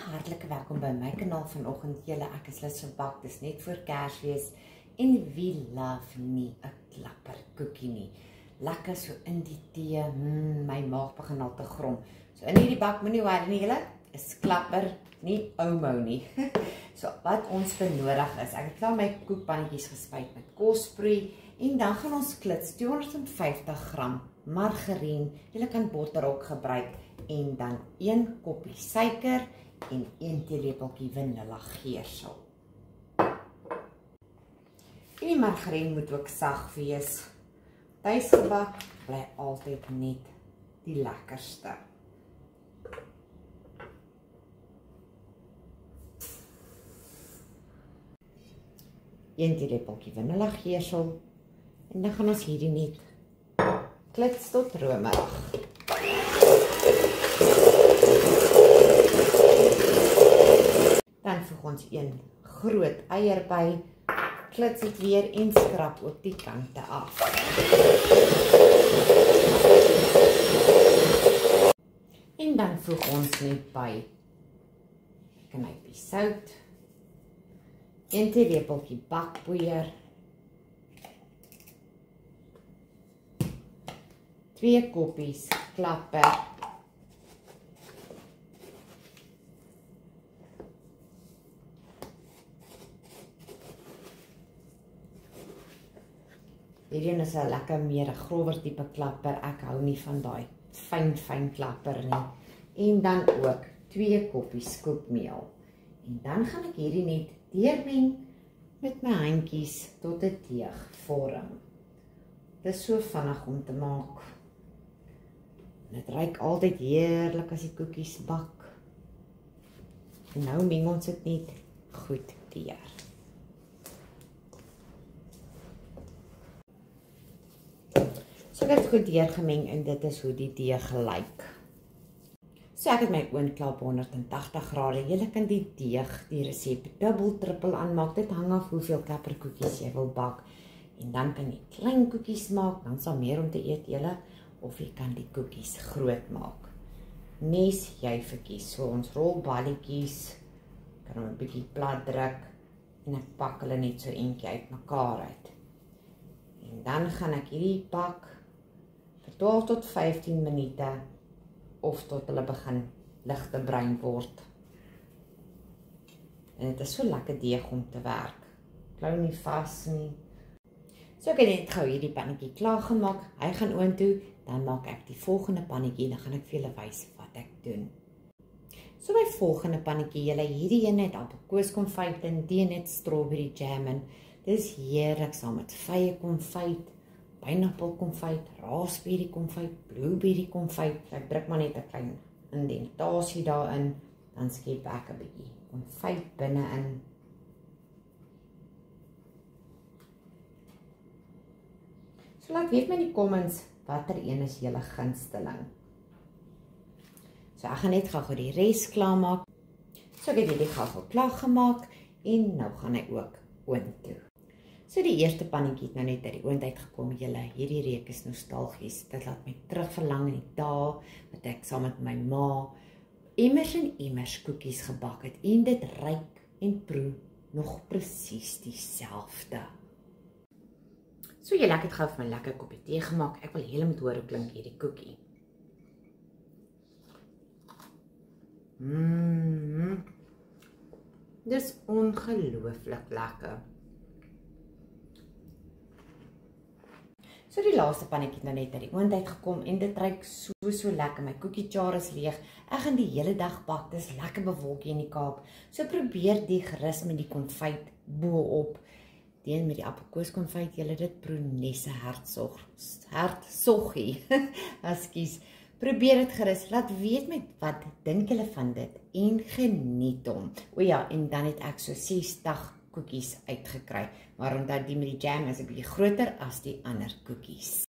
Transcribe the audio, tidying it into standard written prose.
hartlike welkom by my kanaal vanoggend. Julle, ek is lus vir bak. Dis net voor Kersfees. En wie love nie 'n klapperkoekie nie? Lekker so in die tee. My maag begin al te grom. So in hierdie bak moenie worry nie, julle. Is klapper, nie oumou nie. So wat ons benodig is, ek het klaar my koekpannetjies gespuit met kosproei en dan gaan ons klits 250 gram margarien. Julle kan botter ook gebruik en dan 1 koppie suiker en 1 teelepeltjie vanilla geursel. En die margarien moet ook sag wees. Tuisgebak bly altyd net die lekkerste. Een teelepeltjie vanilla geursel en dan gaan ons hierdie net klits tot romerig. Dan voeg ons 1 groot eier by, klits dit weer en skrap ook die kante af. En dan voeg ons net by 'n knypie sout, 1 teelepeltjie bakpoeier, 2 koppies klapper, hierdie is 'n lekker meer grower tipe klapper. Ek hou nie van daai fyn klapper nie. En dan ook 2 koppies koekmeel. En dan gaan ek hierdie net deurmeng met my handjies tot 'n deeg vorm. Dit is so vinnig om te maak. Dit ruik altyd heerlik as die koekies bak. En nou meng ons dit net goed deur. So ek het dit goed deurgemeng en dit is hoe die deeg lyk. So ek het my oond klaar op 180 grade. Julle kan die deeg, die resep dubbel, trippel aanmaak. Dit hang af hoeveel klapperkoekies jy wil bak. En dan kan jy klein koekies maak, dan sal meer om te eet julle. Of jy kan die koekies groot maak. Nes jy verkies. So ons rol balletjies, kan hom 'n bietjie plat druk en ek pak hulle net so eentjie uit mekaar uit. En dan gaan ek hierdie bak vir 12 tot 15 minute of tot hulle begin ligte bruin word. En dit is so lekker deeg om te werk. Klou nie vas nie. So ek het net gou hierdie pannetjie klaar gemaak. Hy gaan oontoe, dan maak ek die volgende pannetjie en dan gaan ek vir julle wys wat ek doen. So my volgende pannetjie, julle hierdie een het appelkoeskonfyt en die net strawberry jam in. Dit is heerlik saam met vye konfyt, pineappelkonfyt, raspberry konfyt, blueberry konfyt. Ek druk maar net 'n klein indentasie daarin, dan skep ek 'n bietjie konfyt binne-in. So laat weet my in die comments watter een is julle gunsteling. So ek gaan net gou die res klaar maak. So ek het hierdie gou klaar gemaak en nou gaan hy ook oond toe. So die eerste pannetjie het nou net uit die oond uitgekom. Julle, hierdie reuk is nostalgies. Dit laat my terugverlang in die dae wat ek saam met my ma emmers en emmers koekies gebak het en dit ruik en proe nog presies dieselfde. So julle, ek het gou vir my lekker koppie tee gemaak. Ek wil julle moet hoor hoe klink hierdie koekie. Dis ongelooflik lekker. So die laaste pannetjie het nou net uit die oond uitgekom en dit ruik so lekker. My koekie jar is leeg. Ek gaan die hele dag bak. Dis lekker bewolkie in die Kaap. So probeer die gerus met die konfyt bo-op. Teen met die appelkoeskonfyt, julle dit proe nesse hartsoggie. Ekskuus. Probeer dit gerus. Laat weet met wat dink julle van dit en geniet hom. O ja, en dan het ek so 60 koekies uitgekry. Maar omdat die met die jam is 'n bietjie groter as die ander koekies.